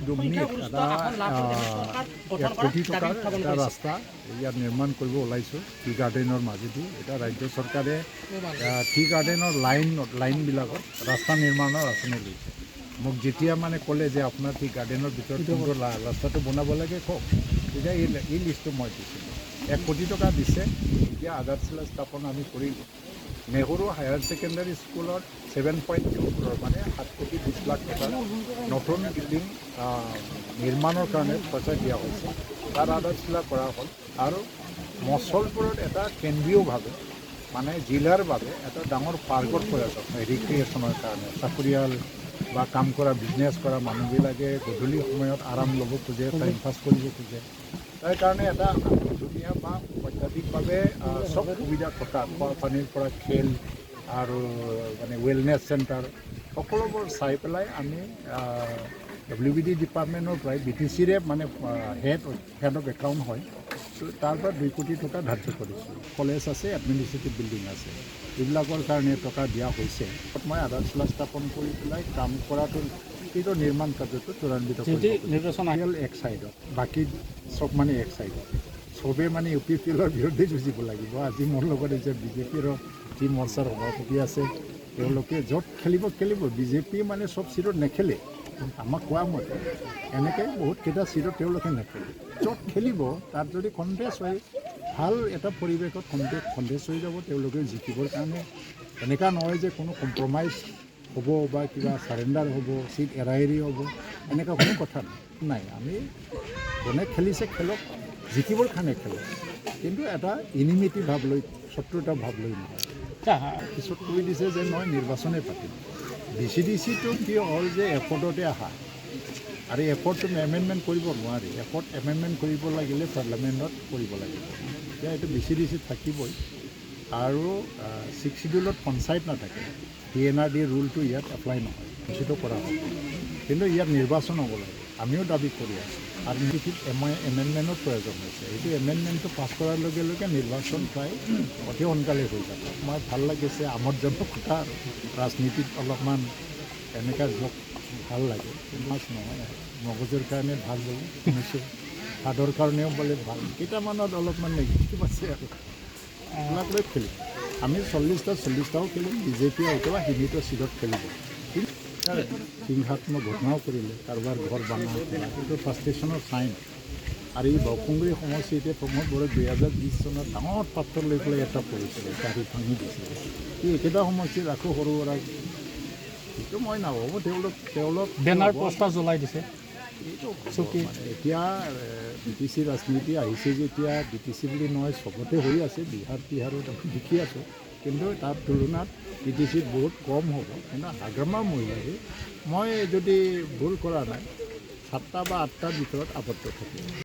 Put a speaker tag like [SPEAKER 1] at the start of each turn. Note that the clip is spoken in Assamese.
[SPEAKER 1] ডুমনিত এটা 1 কোটি টকাৰ এটা ৰাস্তা ইয়াত নিৰ্মাণ কৰিব ওলাইছোঁ টি গাৰ্ডেনৰ মাজেদি। এটা ৰাজ্য চৰকাৰে টি গাৰ্ডেনৰ লাইনবিলাকত ৰাস্তা নিৰ্মাণৰ আঁচনি লৈছে। মোক যেতিয়া মানে ক'লে যে আপোনাৰ টি গাৰ্ডেনৰ ভিতৰত কোনটো ৰাস্তাটো বনাব লাগে কওক, তেতিয়া এই লিষ্টটো মই দিছিলোঁ। 1 কোটি টকা দিছে। এতিয়া আধাৰশিলা স্থাপন আমি কৰিলোঁ। নেহৰু হায়াৰ ছেকেণ্ডাৰী স্কুলত 7.2 crore মানে 7 কোটি 20 লাখ টকাৰ নতুন বিল্ডিং নিৰ্মাণৰ কাৰণে পইচা দিয়া হৈছে। তাৰ আধাৰশিলা কৰা হ'ল। আৰু মছলপুৰত এটা কেন্দ্ৰীয়ভাৱে মানে জিলাৰ বাবে এটা ডাঙৰ পাৰ্কৰ প্ৰয়োজন ৰিক্ৰিয়েশ্যনৰ কাৰণে। চাকৰিয়াল বা কাম কৰা বিজনেছ কৰা মানুহবিলাকে গধূলি সময়ত আৰাম ল'ব খোজে, টাইম পাছ কৰিব খোজে। তাৰ কাৰণে এটা ধুনীয়া বা অত্যাধিকভাৱে চব সুবিধা থকা খোৱা পানীৰ পৰা খেল আৰু মানে ৱেলনেছ চেণ্টাৰ সকলোবোৰ চাই পেলাই আমি WBD ডিপাৰ্টমেণ্টৰ পৰাই BTCৰে মানে হেড অফ একাউণ্ট হয়, তাৰ পৰা 2 কোটি টকা ধাৰ্য কৰিছোঁ। কলেজ আছে, এডমিনিষ্ট্ৰেটিভ বিল্ডিং আছে, এইবিলাকৰ কাৰণে টকা দিয়া হৈছে। মই আধাৰশিলা স্থাপন কৰি পেলাই কাম কৰাটো সেইটো নিৰ্মাণ কাৰ্যটো ত্বৰান্বিত
[SPEAKER 2] নিৰ্বাচন
[SPEAKER 1] আহিল এক ছাইডত, বাকী চব মানে এক ছাইডত। চবেই মানে UPPLৰ বিৰুদ্ধে যুঁজিব লাগিব। আজি মোৰ লগত যে BJPৰ যি মৰ্চাৰ সভাপতি আছে, তেওঁলোকে য'ত খেলিব BJP মানে চব চিটত নেখেলে। আমাক কোৱা মতে এনেকৈ বহুতকেইটা চিটত তেওঁলোকে নেখেলে। য'ত খেলিব তাত যদি কণ্টেষ্ট হয়, ভাল এটা পৰিৱেশত কণ্টেষ্ট হৈ যাব তেওঁলোকে জিকিবৰ কাৰণে। এনেকুৱা নহয় যে কোনো কম্প্ৰমাইজ হ'ব বা কিবা চাৰেণ্ডাৰ হ'ব, চিট এৰি হ'ব, এনেকুৱা কোনো কথা নাই। আমি যোনে খেলিছে খেলক, জিকিবৰ কাৰণে খেলক, কিন্তু এটা ইনিমিটি ভাৱ লৈ, শত্ৰুতা ভাৱ লৈ নহয়। পিছত কৈ দিছে যে মই নিৰ্বাচনে পাতিম। BCDCটো কি হ'ল যে এফৰ্টতে আহা, আৰু এফৰ্টটো এমেণ্ডমেণ্ট কৰিব নোৱাৰি। এফৰ্ট এমেণ্ডমেণ্ট কৰিব লাগিলে পাৰ্লিয়ামেণ্টত কৰিব লাগিব। এতিয়া এইটো BCDC থাকিবই। আৰু 6 শিডিউলত পঞ্চায়ত নাথাকে। PNRD ৰুলটো ইয়াত এপ্লাই নহয়, নিশ্চিত কৰা হ'ব। কিন্তু ইয়াত নিৰ্বাচন হ'ব লাগে, আমিও দাবী কৰি আছোঁ। আৰু নিশ্চিত এমেণ্ডমেণ্টৰ প্ৰয়োজন হৈছে। এইটো এমেণ্ডমেণ্টটো পাছ কৰাৰ লগে লগে নিৰ্বাচন প্ৰায় অতি সোনকালে হৈ যাব। মই ভাল লাগিছে, আমোদজনক কথা আৰু ৰাজনীতিত অলপমান এনেকুৱা যোগ ভাল লাগে। মাছ নহয়, মগজুৰ কাৰণে ভাল বুলি শুনিছোঁ, ভাদৰ কাৰণেও বোলে ভাল। কেইটামানত অলপমান নেগেটিভ আছে আৰু এইবিলাক লৈ খেলিম। আমি 40টাও খেলিম। BJP হয়তো সীমিত চিটত খেলিব। হিংসাত্মক ঘটনাও কৰিলে, কাৰোবাৰ ঘৰ ভাঙা, কিন্তু ফ্ৰাষ্ট্ৰেশ্যনৰ চাইন। আৰু এই বৰসুংগুৰি সমষ্টিতে প্ৰমোদ বড়োই 2020 চনত ডাঙৰ পাত্ৰ লৈ পেলাই এটা পৰিছিলে, গাড়ী ভাঙি দিছিলে। এই একেটা সমষ্টিত আকৌ সৰু সুৰা সেইটো মই নাভাবোঁ। তেওঁলোক
[SPEAKER 2] বেনাৰ পোষ্টাৰ জ্বলাই দিছে।
[SPEAKER 1] এইটো মানে এতিয়া BTC ৰাজনীতি আহিছে যেতিয়া BTC বুলি নহয়, চবতে হৈ আছে। বিহাৰ তিহাৰত আমি দেখি আছোঁ, কিন্তু তাৰ তুলনাত BTCত বহুত কম হ'ব। কিন্তু হাগ্ৰামা মহিলাই মই যদি ভুল কৰা নাই 7টা বা 8টাৰ ভিতৰত আবদ্ধ থাকিব।